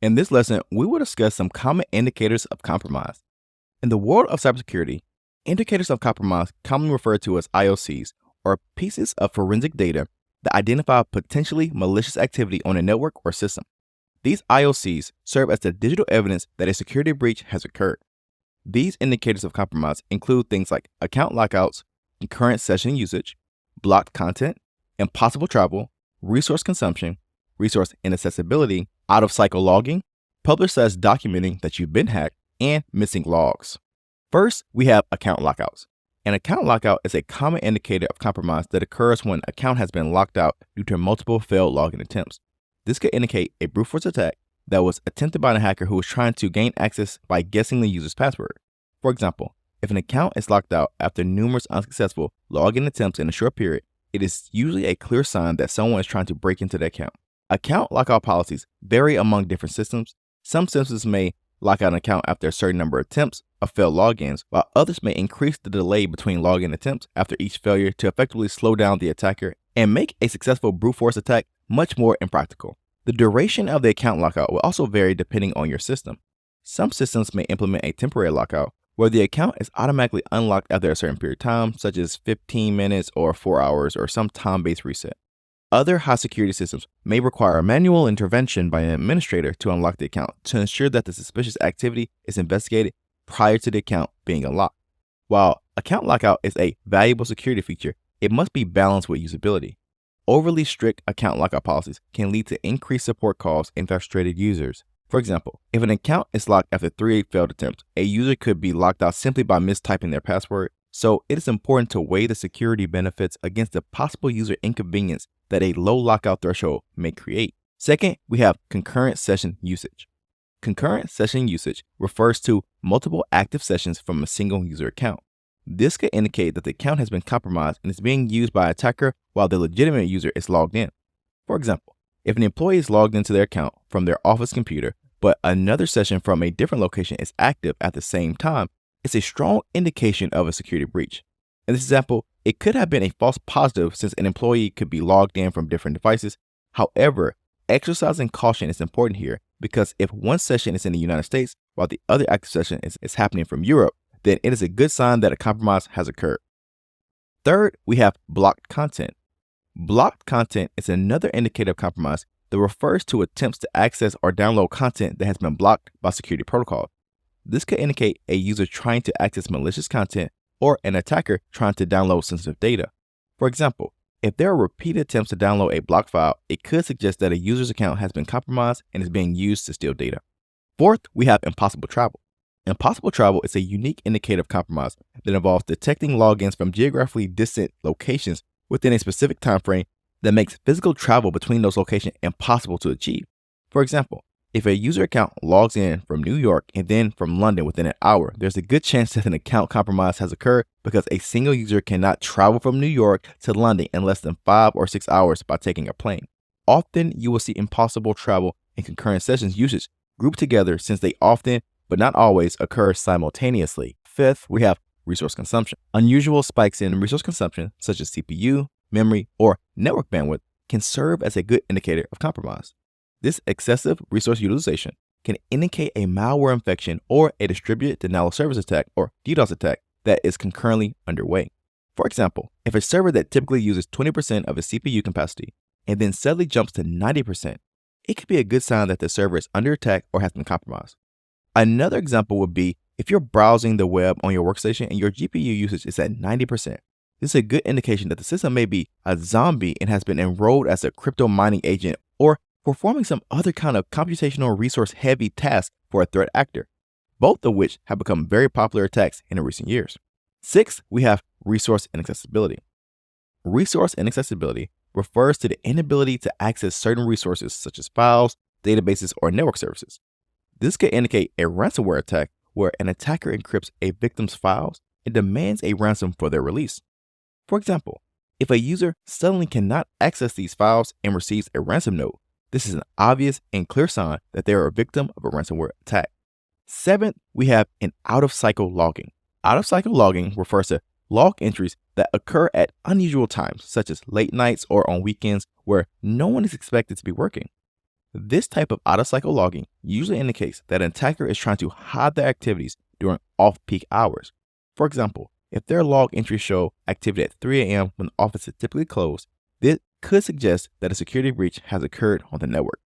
In this lesson, we will discuss some common indicators of compromise. In the world of cybersecurity, indicators of compromise, commonly referred to as IoCs, are pieces of forensic data that identify potentially malicious activity on a network or system. These IoCs serve as the digital evidence that a security breach has occurred. These indicators of compromise include things like account lockouts, concurrent session usage, blocked content, impossible travel, resource consumption, resource inaccessibility, out-of-cycle logging, public/documenting documenting that you've been hacked, and missing logs. First, we have account lockouts. An account lockout is a common indicator of compromise that occurs when an account has been locked out due to multiple failed login attempts. This could indicate a brute force attack that was attempted by a hacker who was trying to gain access by guessing the user's password. For example, if an account is locked out after numerous unsuccessful login attempts in a short period, it is usually a clear sign that someone is trying to break into the account. Account lockout policies vary among different systems. Some systems may lock out an account after a certain number of attempts of failed logins, while others may increase the delay between login attempts after each failure to effectively slow down the attacker and make a successful brute force attack much more impractical. The duration of the account lockout will also vary depending on your system. Some systems may implement a temporary lockout, where the account is automatically unlocked after a certain period of time, such as 15 minutes or 4 hours or some time-based reset. Other high-security systems may require a manual intervention by an administrator to unlock the account to ensure that the suspicious activity is investigated prior to the account being unlocked. While account lockout is a valuable security feature, it must be balanced with usability. Overly strict account lockout policies can lead to increased support calls and frustrated users. For example, if an account is locked after 3 failed attempts, a user could be locked out simply by mistyping their password. So it is important to weigh the security benefits against the possible user inconvenience that a low lockout threshold may create. Second, we have concurrent session usage. Concurrent session usage refers to multiple active sessions from a single user account. This could indicate that the account has been compromised and is being used by an attacker while the legitimate user is logged in. For example, if an employee is logged into their account from their office computer, but another session from a different location is active at the same time, it's a strong indication of a security breach. In this example, it could have been a false positive since an employee could be logged in from different devices. However, exercising caution is important here because if one session is in the United States while the other active session is happening from Europe, then it is a good sign that a compromise has occurred. Third, we have blocked content. Blocked content is another indicator of compromise that refers to attempts to access or download content that has been blocked by security protocols. This could indicate a user trying to access malicious content or an attacker trying to download sensitive data. For example, if there are repeated attempts to download a blocked file, it could suggest that a user's account has been compromised and is being used to steal data. Fourth, we have impossible travel. Impossible travel is a unique indicator of compromise that involves detecting logins from geographically distant locations within a specific time frame that makes physical travel between those locations impossible to achieve. For example, if a user account logs in from New York and then from London within an hour, there's a good chance that an account compromise has occurred because a single user cannot travel from New York to London in less than 5 or 6 hours by taking a plane. Often, you will see impossible travel and concurrent sessions usage grouped together since they often, but not always, occur simultaneously. Fifth, we have resource consumption. Unusual spikes in resource consumption, such as CPU, memory, or network bandwidth, can serve as a good indicator of compromise. This excessive resource utilization can indicate a malware infection or a distributed denial of service attack or DDoS attack that is concurrently underway. For example, if a server that typically uses 20% of its CPU capacity and then suddenly jumps to 90%, it could be a good sign that the server is under attack or has been compromised. Another example would be if you're browsing the web on your workstation and your GPU usage is at 90%. This is a good indication that the system may be a zombie and has been enrolled as a crypto mining agent or performing some other kind of computational resource-heavy task for a threat actor, both of which have become very popular attacks in recent years. Sixth, we have resource inaccessibility. Resource inaccessibility refers to the inability to access certain resources such as files, databases, or network services. This could indicate a ransomware attack where an attacker encrypts a victim's files and demands a ransom for their release. For example, if a user suddenly cannot access these files and receives a ransom note, this is an obvious and clear sign that they are a victim of a ransomware attack. Seventh, we have an out-of-cycle logging. Out-of-cycle logging refers to log entries that occur at unusual times, such as late nights or on weekends where no one is expected to be working. This type of out-of-cycle logging usually indicates that an attacker is trying to hide their activities during off-peak hours. For example, if their log entries show activity at 3 a.m. when the office is typically closed, this could suggest that a security breach has occurred on the network.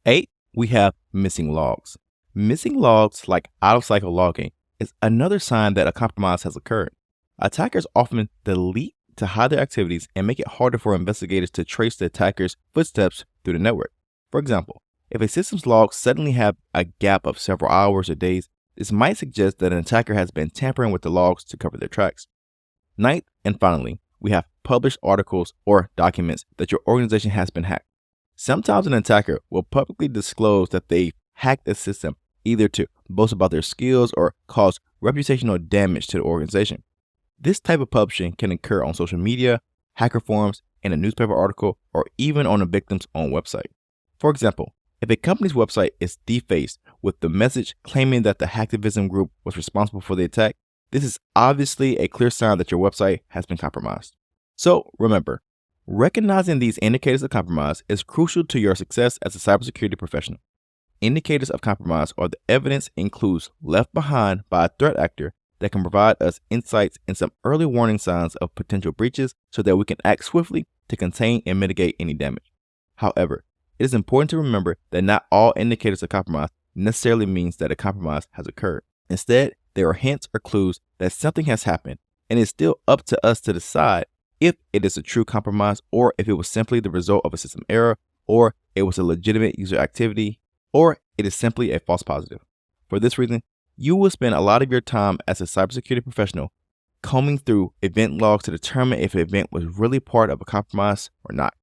8. We have missing logs. Missing logs, like out-of-cycle logging, is another sign that a compromise has occurred. Attackers often delete to hide their activities and make it harder for investigators to trace the attacker's footsteps through the network. For example, if a system's logs suddenly have a gap of several hours or days, this might suggest that an attacker has been tampering with the logs to cover their tracks. 9th, and finally, we have published articles or documents that your organization has been hacked. Sometimes an attacker will publicly disclose that they hacked a system either to boast about their skills or cause reputational damage to the organization. This type of publishing can occur on social media, hacker forums, in a newspaper article, or even on a victim's own website. For example, if a company's website is defaced with the message claiming that the hacktivism group was responsible for the attack, this is obviously a clear sign that your website has been compromised. So remember, recognizing these indicators of compromise is crucial to your success as a cybersecurity professional. Indicators of compromise are the evidence includes left behind by a threat actor that can provide us insights and some early warning signs of potential breaches so that we can act swiftly to contain and mitigate any damage. However, it is important to remember that not all indicators of compromise necessarily means that a compromise has occurred. Instead, there are hints or clues that something has happened, and it's still up to us to decide if it is a true compromise or if it was simply the result of a system error, or it was a legitimate user activity, or it is simply a false positive. For this reason, you will spend a lot of your time as a cybersecurity professional combing through event logs to determine if an event was really part of a compromise or not.